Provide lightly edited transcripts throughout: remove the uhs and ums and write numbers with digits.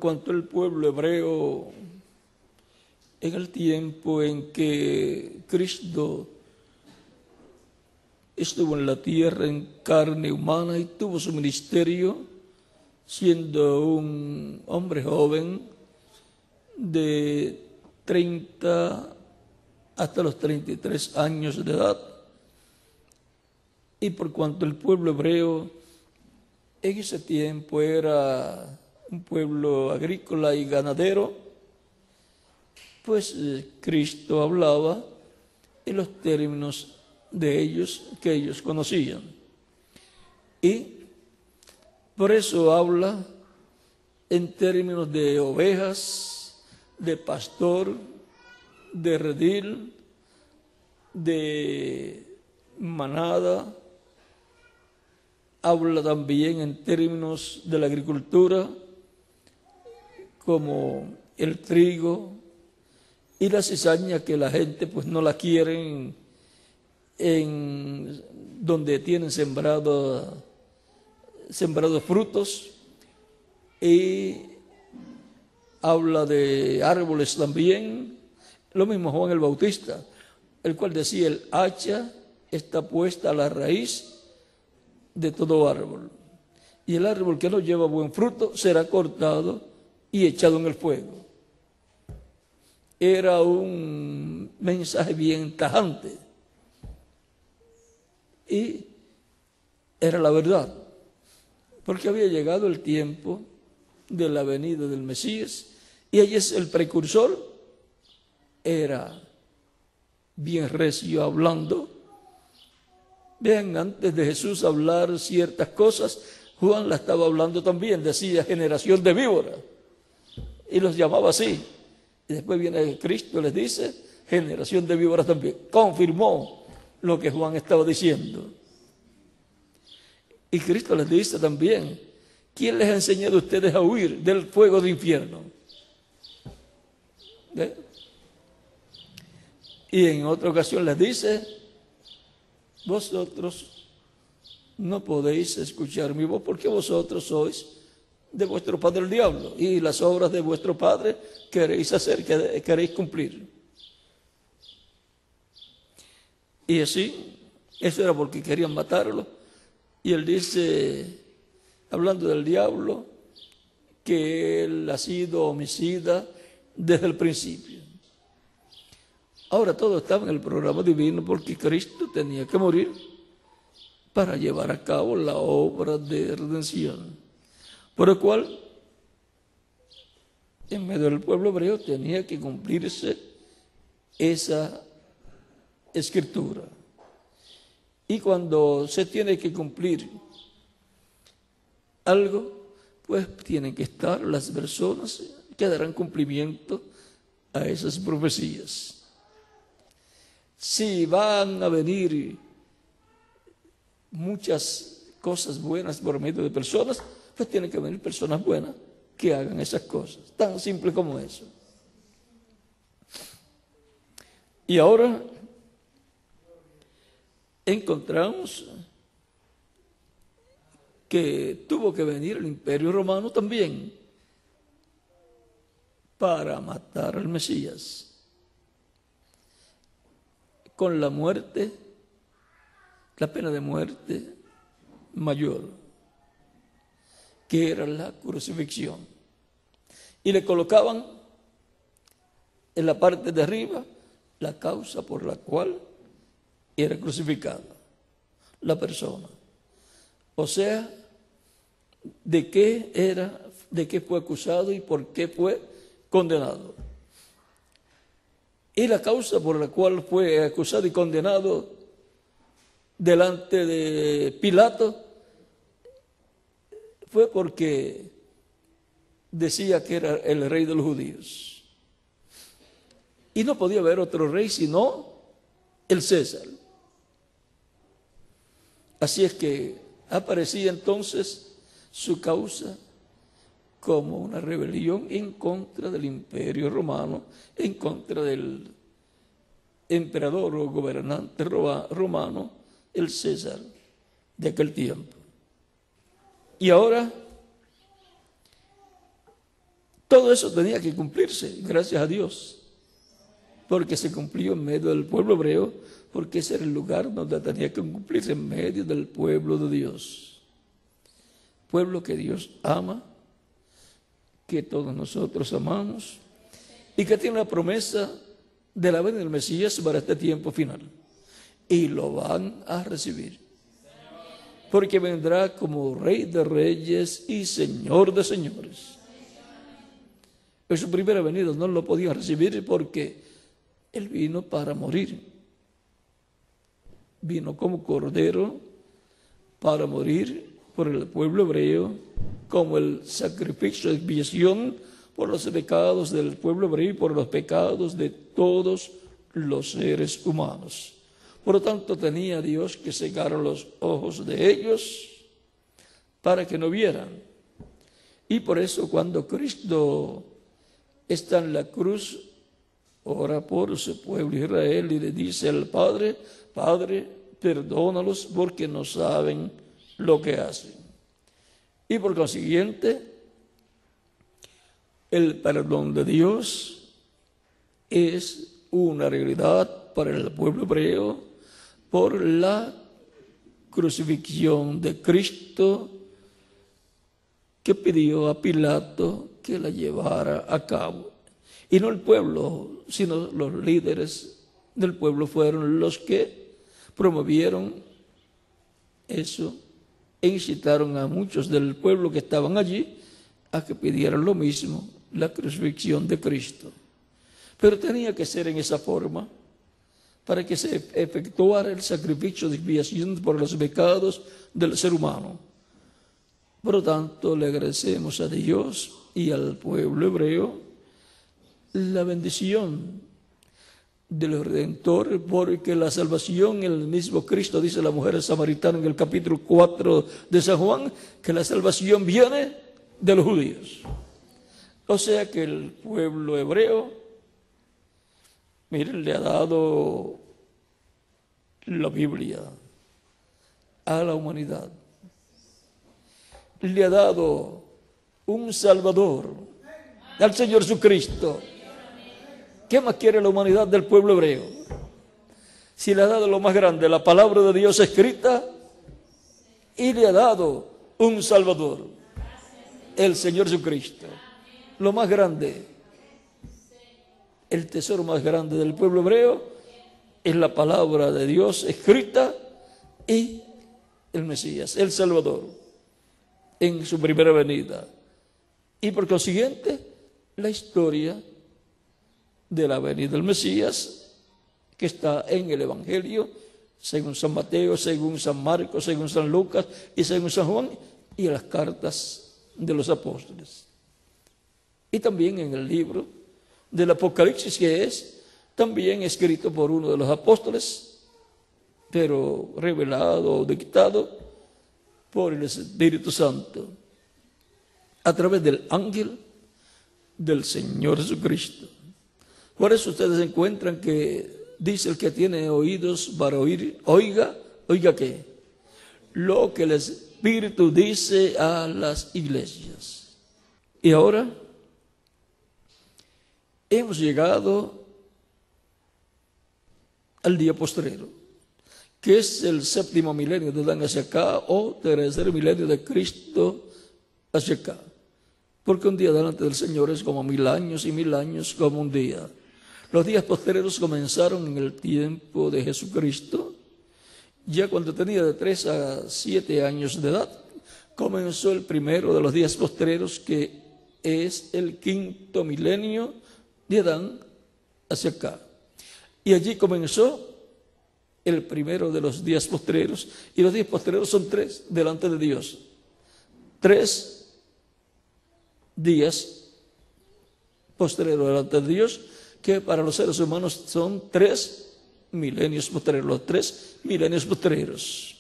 cuanto al pueblo hebreo, en el tiempo en que Cristo estuvo en la tierra en carne humana y tuvo su ministerio, siendo un hombre joven de 30 hasta los 33 años de edad. Y por cuanto el pueblo hebreo en ese tiempo era un pueblo agrícola y ganadero, pues Cristo hablaba en los términos de ellos que ellos conocían. Y por eso habla en términos de ovejas, de pastor, de redil, de manada. Habla también en términos de la agricultura, como el trigo y la cizaña, que la gente pues no la quieren en donde tienen sembrados frutos. Y habla de árboles también, lo mismo Juan el Bautista, el cual decía: el hacha está puesta a la raíz de todo árbol, y el árbol que no lleva buen fruto será cortado y echado en el fuego. Era un mensaje bien tajante y era la verdad, porque había llegado el tiempo de la venida del Mesías, y allí es el precursor. Era bien recio hablando. Vean, antes de Jesús hablar ciertas cosas, Juan la estaba hablando también. Decía generación de víboras, y los llamaba así. Y después viene Cristo y les dice generación de víboras también. Confirmó lo que Juan estaba diciendo. Y Cristo les dice también: ¿quién les ha enseñado a ustedes a huir del fuego del infierno? ¿Ve? Y en otra ocasión les dice: vosotros no podéis escuchar mi voz porque vosotros sois de vuestro padre el diablo, y las obras de vuestro padre queréis hacer, queréis cumplir. Y así, eso era porque querían matarlo. Y él dice, hablando del diablo, que él ha sido homicida desde el principio. Ahora todo estaba en el programa divino, porque Cristo tenía que morir para llevar a cabo la obra de redención, por lo cual en medio del pueblo hebreo tenía que cumplirse esa escritura. Y cuando se tiene que cumplir algo, pues tienen que estar las personas que darán cumplimiento a esas profecías. Si van a venir muchas cosas buenas por medio de personas, pues tienen que venir personas buenas que hagan esas cosas. Tan simple como eso. Y ahora encontramos que tuvo que venir el Imperio Romano también para matar al Mesías, con la muerte, la pena de muerte mayor, que era la crucifixión. Y le colocaban en la parte de arriba la causa por la cual era crucificada la persona. O sea, de qué fue acusado y por qué fue condenado. Y la causa por la cual fue acusado y condenado delante de Pilato fue porque decía que era el rey de los judíos. Y no podía haber otro rey sino el César. Así es que aparecía entonces su causa como una rebelión en contra del Imperio Romano, en contra del emperador o gobernante romano, el César de aquel tiempo. Y ahora Todo eso tenía que cumplirse, gracias a Dios, porque se cumplió en medio del pueblo hebreo, porque ese era el lugar donde tenía que cumplirse, en medio del pueblo de Dios. Pueblo que Dios ama, que todos nosotros amamos, y que tiene la promesa de la venida del Mesías para este tiempo final. Y lo van a recibir, porque vendrá como Rey de Reyes y Señor de Señores. En su primera venida no lo podían recibir porque Él vino para morir. Vino como Cordero para morir por el pueblo hebreo, como el sacrificio de expiación por los pecados del pueblo hebreo y por los pecados de todos los seres humanos. Por lo tanto, tenía Dios que cegar los ojos de ellos para que no vieran. Y por eso cuando Cristo está en la cruz, ora por su pueblo Israel y le dice al Padre: Padre, perdónalos porque no saben lo que hacen. Y por consiguiente, el perdón de Dios es una realidad para el pueblo hebreo por la crucifixión de Cristo, que pidió a Pilato que la llevara a cabo. Y no el pueblo, sino los líderes del pueblo fueron los que promovieron eso e incitaron a muchos del pueblo que estaban allí a que pidieran lo mismo, la crucifixión de Cristo. Pero tenía que ser en esa forma para que se efectuara el sacrificio de expiación por los pecados del ser humano. Por lo tanto, le agradecemos a Dios y al pueblo hebreo la bendición del Redentor, porque la salvación, el mismo Cristo dice a la mujer samaritana en el capítulo 4 de San Juan, que la salvación viene de los judíos. O sea que el pueblo hebreo, miren, le ha dado la Biblia a la humanidad. Le ha dado un Salvador, al Señor Jesucristo. ¿Qué más quiere la humanidad del pueblo hebreo? Si le ha dado lo más grande, la palabra de Dios escrita, y le ha dado un Salvador, el Señor Jesucristo. Lo más grande, el tesoro más grande del pueblo hebreo es la palabra de Dios escrita y el Mesías, el Salvador, en su primera venida. Y por consiguiente, la historia de la venida del Mesías, que está en el Evangelio, según San Mateo, según San Marcos, según San Lucas y según San Juan, y en las cartas de los apóstoles. Y también en el libro del Apocalipsis, que es también escrito por uno de los apóstoles, pero revelado o dictado por el Espíritu Santo, a través del ángel del Señor Jesucristo. Por eso ustedes encuentran que dice: el que tiene oídos para oír, oiga ¿qué? Lo que el Espíritu dice a las iglesias. Y ahora hemos llegado al día postrero, que es el séptimo milenio de Adán hacia acá, o tercer milenio de Cristo hacia acá. Porque un día delante del Señor es como 1000 años, y 1000 años como un día. Los días postreros comenzaron en el tiempo de Jesucristo. Ya cuando tenía de 3 a 7 años de edad, comenzó el primero de los días postreros, que es el 5.º milenio de Adán hacia acá. Y allí comenzó el primero de los días postreros. Y los días postreros son 3 delante de Dios. 3 días postreros delante de Dios, que para los seres humanos son 3 milenios postreros, los 3 milenios postreros.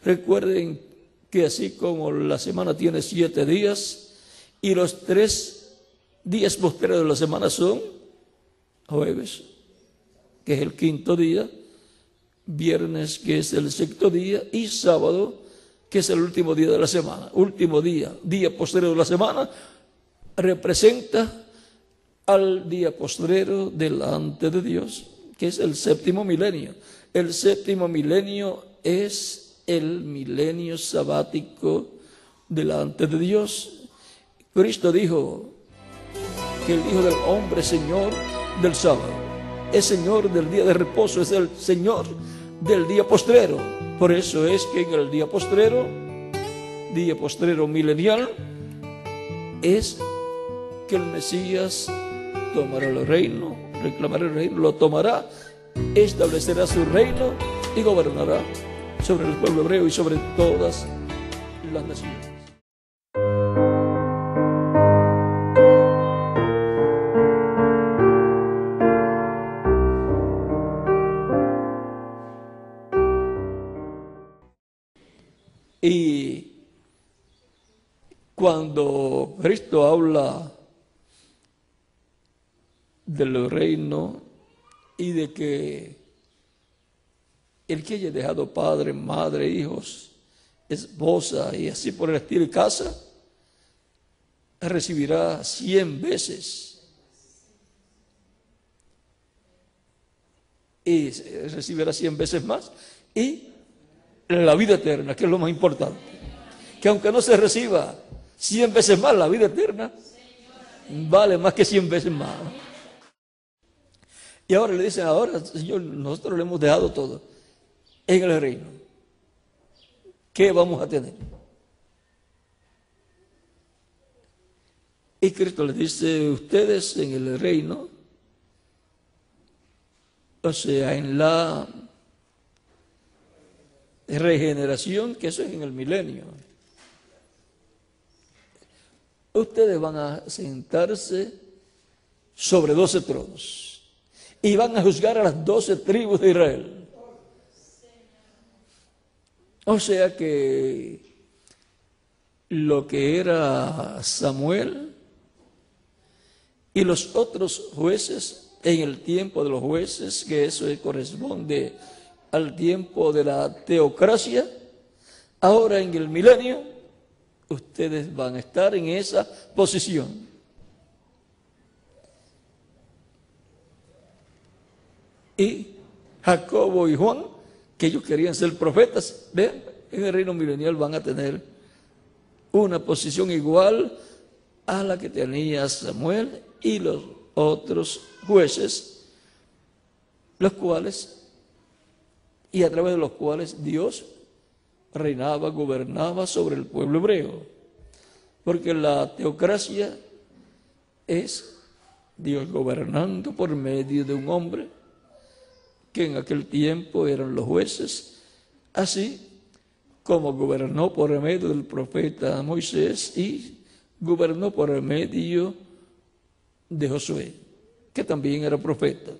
Recuerden que así como la semana tiene 7 días, y los 3 días postreros de la semana son jueves, que es el 5.º día, viernes, que es el 6.º día, y sábado, que es el último día de la semana. Último día, día postrero de la semana, representa al día postrero delante de Dios, que es el séptimo milenio. El séptimo milenio es el milenio sabático delante de Dios. Cristo dijo que el Hijo del Hombre es Señor del sábado, es Señor del día de reposo, es el Señor del día postrero. Por eso es que en el día postrero milenial, es que el Mesías tomará el reino, reclamará el reino, lo tomará, establecerá su reino y gobernará sobre el pueblo hebreo y sobre todas las naciones. Y cuando Cristo habla del reino y de que el que haya dejado padre, madre, hijos, esposa y así por el estilo y casa, recibirá 100 veces. Y recibirá 100 veces más. Y la vida eterna, que es lo más importante. Que aunque no se reciba 100 veces más, la vida eterna vale más que 100 veces más. Y ahora le dicen, ahora, Señor, nosotros le hemos dejado todo en el reino. ¿Qué vamos a tener? Y Cristo les dice, ustedes en el reino, o sea, en la regeneración, que eso es en el milenio, ustedes van a sentarse sobre 12 tronos y van a juzgar a las 12 tribus de Israel. O sea que lo que era Samuel y los otros jueces en el tiempo de los jueces, que eso corresponde al tiempo de la teocracia, ahora en el milenio ustedes van a estar en esa posición. Y Jacobo y Juan, que ellos querían ser profetas, vean, en el reino milenial van a tener una posición igual a la que tenía Samuel y los otros jueces, los cuales, y a través de los cuales Dios reinaba, gobernaba sobre el pueblo hebreo. Porque la teocracia es Dios gobernando por medio de un hombre, que en aquel tiempo eran los jueces, así como gobernó por medio del profeta Moisés y gobernó por medio de Josué, que también era profeta.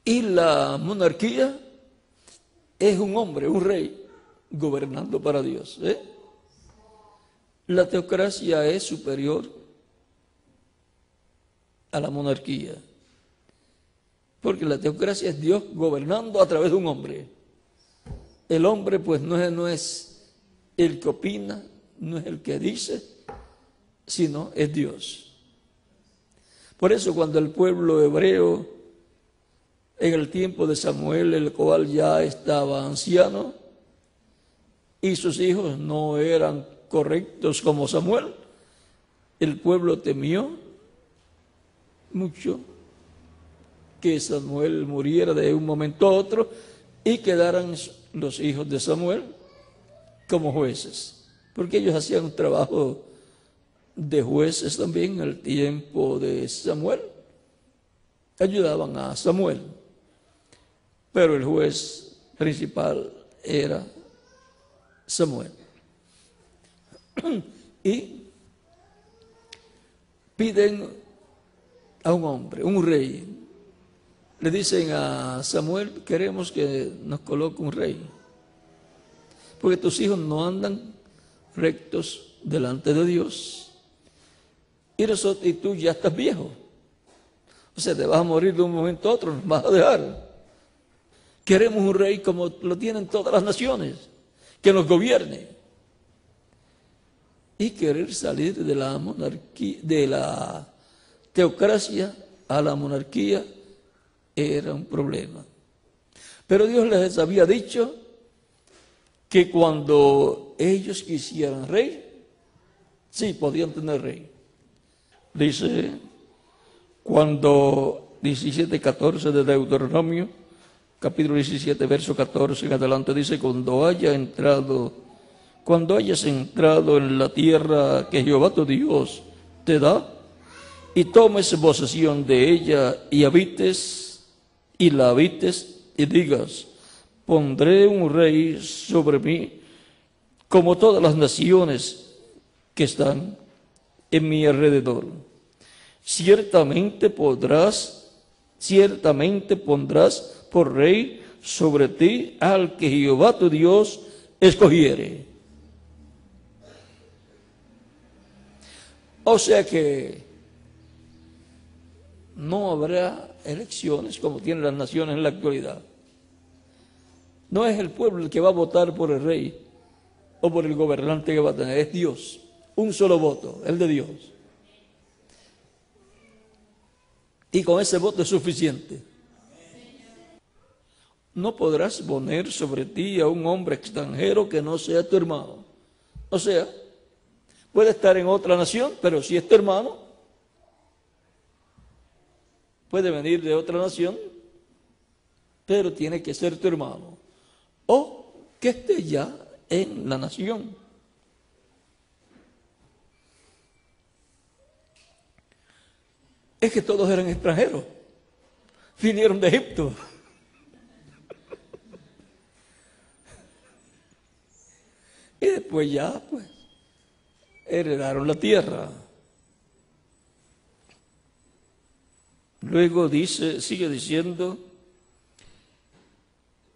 Y la monarquía es un hombre, un rey, gobernando para Dios. La teocracia es superior a la monarquía, porque la teocracia es Dios gobernando a través de un hombre. El hombre pues no es el que opina, no es el que dice, sino es Dios. Por eso cuando el pueblo hebreo, en el tiempo de Samuel, el cual ya estaba anciano, y sus hijos no eran correctos como Samuel, el pueblo temió mucho que Samuel muriera de un momento a otro y quedaran los hijos de Samuel como jueces, porque ellos hacían un trabajo de jueces también en el tiempo de Samuel, ayudaban a Samuel, pero el juez principal era Samuel. Y piden a un hombre, un rey. Le dicen a Samuel, queremos que nos coloque un rey, porque tus hijos no andan rectos delante de Dios, y tú ya estás viejo, o sea, te vas a morir de un momento a otro, nos vas a dejar. Queremos un rey como lo tienen todas las naciones, que nos gobierne. y querer salir de la monarquía, de la teocracia a la monarquía era un problema. Pero Dios les había dicho que cuando ellos quisieran rey, sí, podían tener rey. Dice, cuando 17:14 de Deuteronomio, capítulo 17, verso 14 en adelante, dice, cuando hayas entrado en la tierra que Jehová tu Dios te da, y tomes posesión de ella y la habites, y digas, pondré un rey sobre mí, como todas las naciones que están en mi alrededor. Ciertamente pondrás por rey sobre ti al que Jehová tu Dios escogiere. O sea que no habrá elecciones como tienen las naciones en la actualidad. No es el pueblo el que va a votar por el rey o por el gobernante que va a tener, es Dios. Un solo voto, el de Dios. Y con ese voto es suficiente. No podrás poner sobre ti a un hombre extranjero que no sea tu hermano. O sea, puede estar en otra nación, pero si es tu hermano, puede venir de otra nación, pero tiene que ser tu hermano. O que esté ya en la nación. Es que todos eran extranjeros. Vinieron de Egipto. Y después ya, pues, heredaron la tierra. Luego sigue diciendo,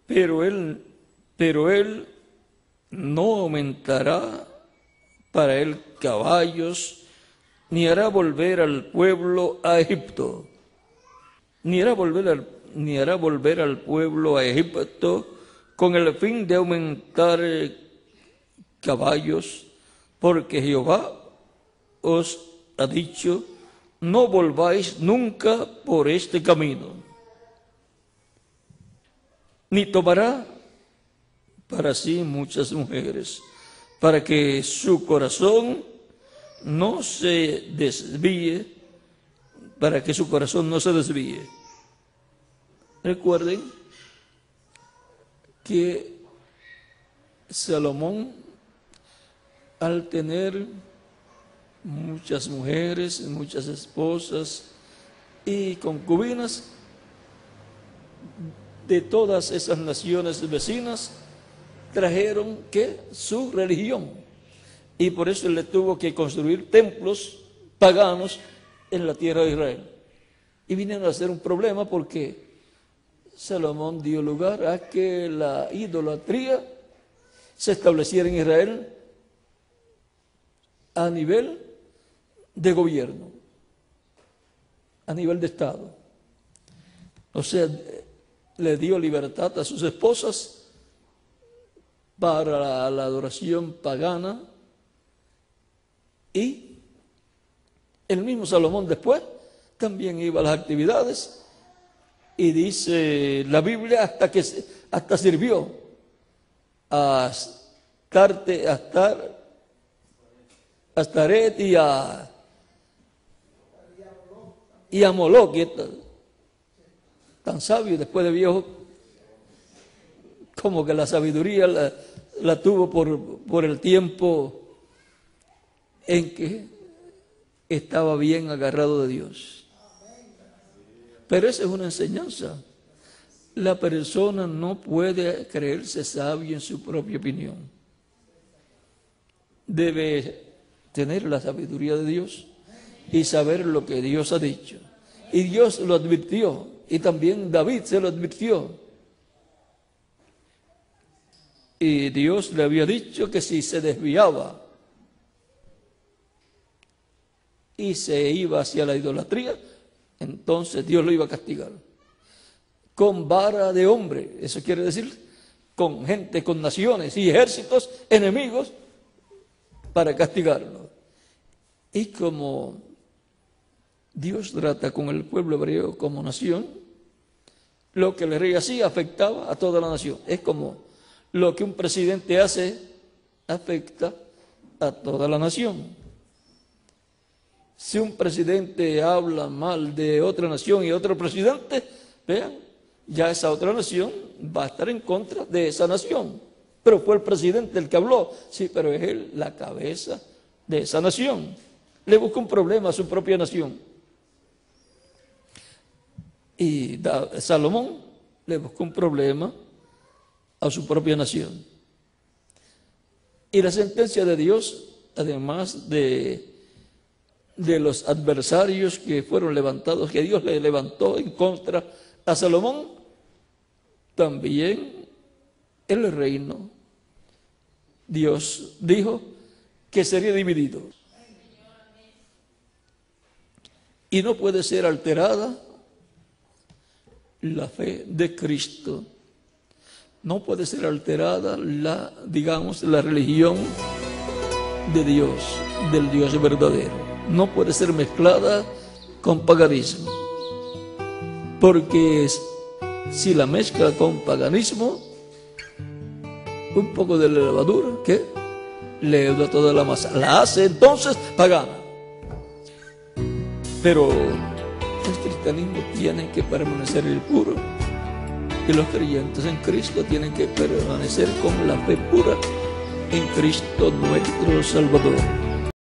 pero él no aumentará para él caballos, ni hará volver al pueblo a Egipto, ni hará volver al pueblo a Egipto con el fin de aumentar caballos, porque Jehová os ha dicho, no volváis nunca por este camino. Ni tomará para sí muchas mujeres, para que su corazón no se desvíe, Recuerden que Salomón, al tener muchas mujeres, muchas esposas y concubinas de todas esas naciones vecinas, trajeron su religión, y por eso él le tuvo que construir templos paganos en la tierra de Israel, y vinieron a ser un problema porque Salomón dio lugar a que la idolatría se estableciera en Israel a nivel de gobierno, a nivel de Estado. O sea, le dio libertad a sus esposas para la adoración pagana, y el mismo Salomón después también iba a las actividades, y dice la Biblia hasta sirvió a Astaret y a Moloch, tan sabio después de viejo, como que la sabiduría la tuvo por el tiempo en que estaba bien agarrado de Dios. Pero esa es una enseñanza. La persona no puede creerse sabio en su propia opinión. Debe tener la sabiduría de Dios y saber lo que Dios ha dicho. Y Dios lo advirtió, y también David se lo advirtió. Y Dios le había dicho que si se desviaba y se iba hacia la idolatría, entonces Dios lo iba a castigar con vara de hombre. Eso quiere decir con gente, con naciones y ejércitos enemigos para castigarlo. Y como Dios trata con el pueblo hebreo como nación, lo que el rey hacía afectaba a toda la nación. Es como lo que un presidente hace afecta a toda la nación. Si un presidente habla mal de otra nación y otro presidente, vean, ya esa otra nación va a estar en contra de esa nación. Pero fue el presidente el que habló, sí, pero es él la cabeza de esa nación. Le busca un problema a su propia nación. Y Salomón le buscó un problema a su propia nación. Y la sentencia de Dios, además de los adversarios que fueron levantados, que Dios le levantó en contra a Salomón, también el reino, Dios dijo que sería dividido. Y no puede ser alterada la fe de Cristo. No puede ser alterada la religión de Dios, del Dios verdadero. No puede ser mezclada con paganismo. Porque si la mezcla con paganismo, un poco de levadura, ¿qué? Leuda toda la masa. La hace entonces pagana. Pero el cristianismo tiene que permanecer puro. Y los creyentes en Cristo tienen que permanecer con la fe pura en Cristo nuestro Salvador.